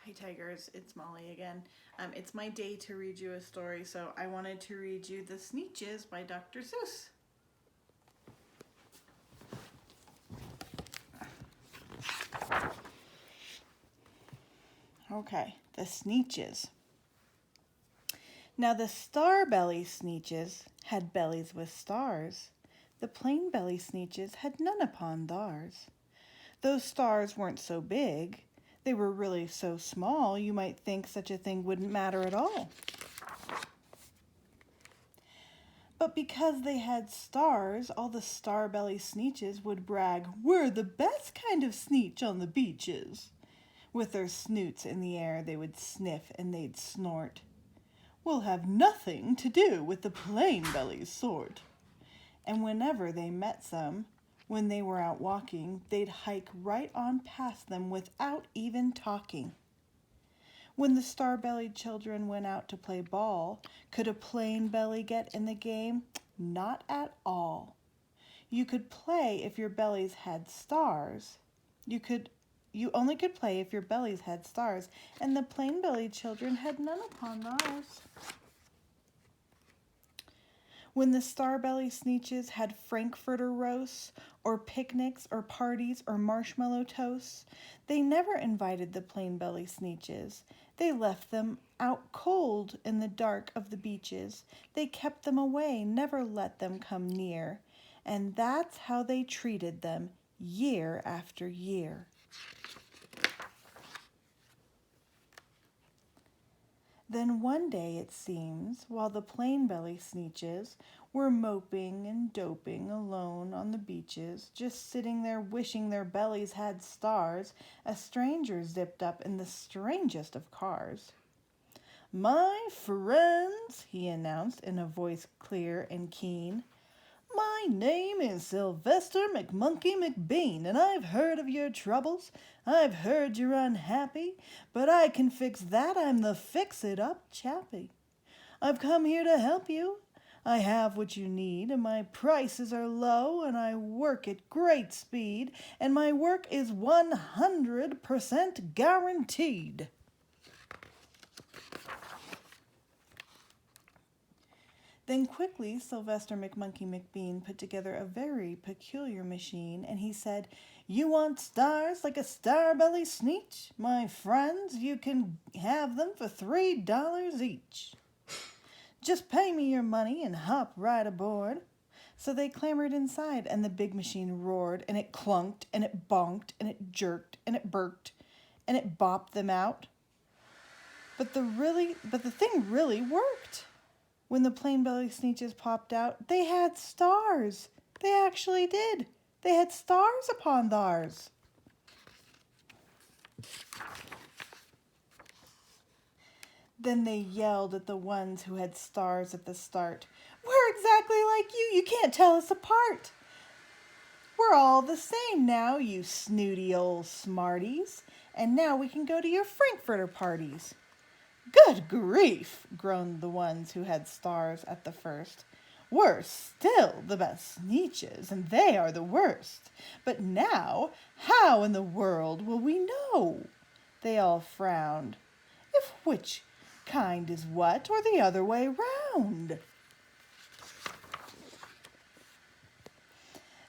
Hi Tigers, it's Molly again. It's my day to read you a story, so I wanted to read you The Sneetches by Dr. Seuss. Okay, The Sneetches. Now the star-belly Sneetches had bellies with stars. The plain-belly Sneetches had none upon theirs. Those stars weren't so big. They were really so small you might think such a thing wouldn't matter at all. But because they had stars, all the star-belly Sneetches would brag, "We're the best kind of Sneetch on the beaches." With their snoots in the air, they would sniff and they'd snort. "We'll have nothing to do with the plain-belly sort." And whenever they met some, when they were out walking, they'd hike right on past them without even talking. When the star-bellied children went out to play ball, could a plain belly get in the game? Not at all. You could play if your bellies had stars. You only could play if your bellies had stars, and the plain-bellied children had none upon theirs. When the star-belly Sneetches had frankfurter roasts, or picnics, or parties, or marshmallow toasts, they never invited the plain-belly Sneetches. They left them out cold in the dark of the beaches. They kept them away, never let them come near. And that's how they treated them year after year. Then one day, it seems, while the plain-belly Sneetches were moping and doping alone on the beaches, just sitting there wishing their bellies had stars, a stranger zipped up in the strangest of cars. "My friends," he announced in a voice clear and keen, "my name is Sylvester McMonkey McBean, and I've heard of your troubles. I've heard you're unhappy, but I can fix that. I'm the fix-it-up chappie. I've come here to help you. I have what you need, and my prices are low, and I work at great speed, and my work is 100% guaranteed." Then quickly Sylvester McMonkey McBean put together a very peculiar machine, and he said, "You want stars like a star-belly Sneetch? My friends, you can have them for $3 each. Just pay me your money and hop right aboard." So they clambered inside, and the big machine roared, and it clunked, and it bonked, and it jerked, and it burked, and it bopped them out. But the thing really worked. When the plain-belly Sneetches popped out, they had stars. They actually did. They had stars upon theirs. Then they yelled at the ones who had stars at the start. "We're exactly like you. You can't tell us apart. We're all the same now, you snooty old smarties. And now we can go to your frankfurter parties." "Good grief," groaned the ones who had stars at the first. "We're still the best Sneetches, and they are the worst. But now, how in the world will we know?" They all frowned. "If which kind is what, or the other way round?"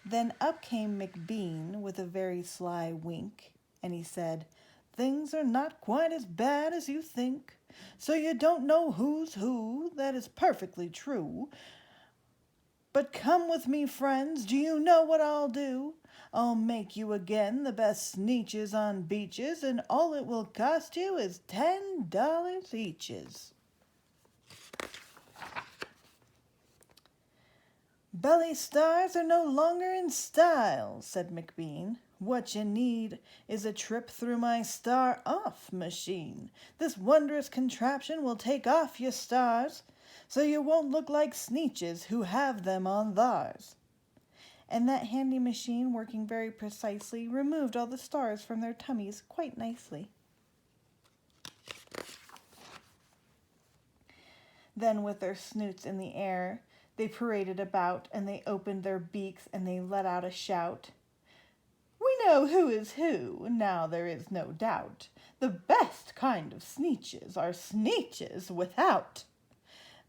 Then up came McBean with a very sly wink, and he said, "Things are not quite as bad as you think. So you don't know who's who, that is perfectly true. But come with me, friends, do you know what I'll do? I'll make you again the best Sneetches on beaches, and all it will cost you is $10 eaches." "Belly stars are no longer in style," said McBean. "What you need is a trip through my star-off machine. This wondrous contraption will take off your stars, so you won't look like Sneetches who have them on theirs." And that handy machine, working very precisely, removed all the stars from their tummies quite nicely. Then, with their snoots in the air, they paraded about, and they opened their beaks, and they let out a shout. "We know who is who, now there is no doubt. The best kind of Sneetches are Sneetches without.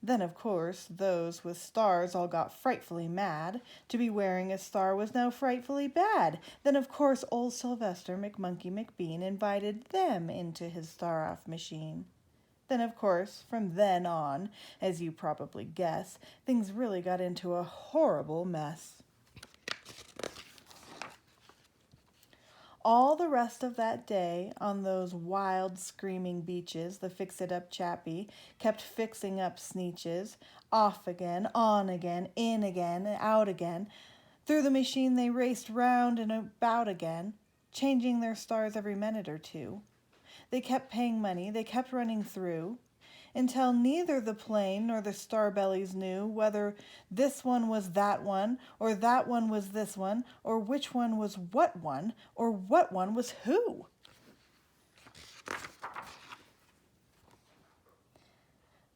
Then, of course, those with stars all got frightfully mad. To be wearing a star was now frightfully bad. Then, of course, old Sylvester McMonkey McBean invited them into his star-off machine. Then, of course, from then on, as you probably guess, things really got into a horrible mess. All the rest of that day, on those wild, screaming beaches, the fix-it-up chappie kept fixing up Sneetches, off again, on again, in again, and out again. Through the machine they raced round and about again, changing their stars every minute or two. They kept paying money, they kept running through, until neither the plane nor the Starbellies knew whether this one was that one, or that one was this one, or which one was what one, or what one was who.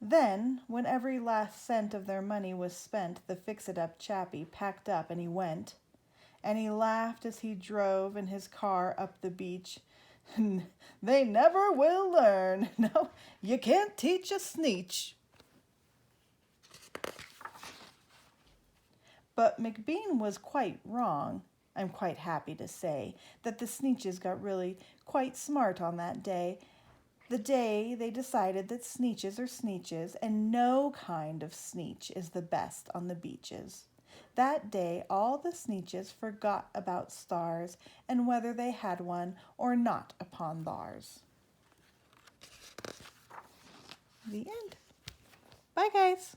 Then, when every last cent of their money was spent, the fix-it-up chappie packed up and he went, and he laughed as he drove in his car up the beach. They never will learn. No, you can't teach a Sneetch. But McBean was quite wrong. I'm quite happy to say that the Sneetches got really quite smart on that day. The day they decided that Sneetches are Sneetches and no kind of Sneetch is the best on the beaches. That day all the Sneetches forgot about stars and whether they had one or not upon theirs. The end. Bye, guys.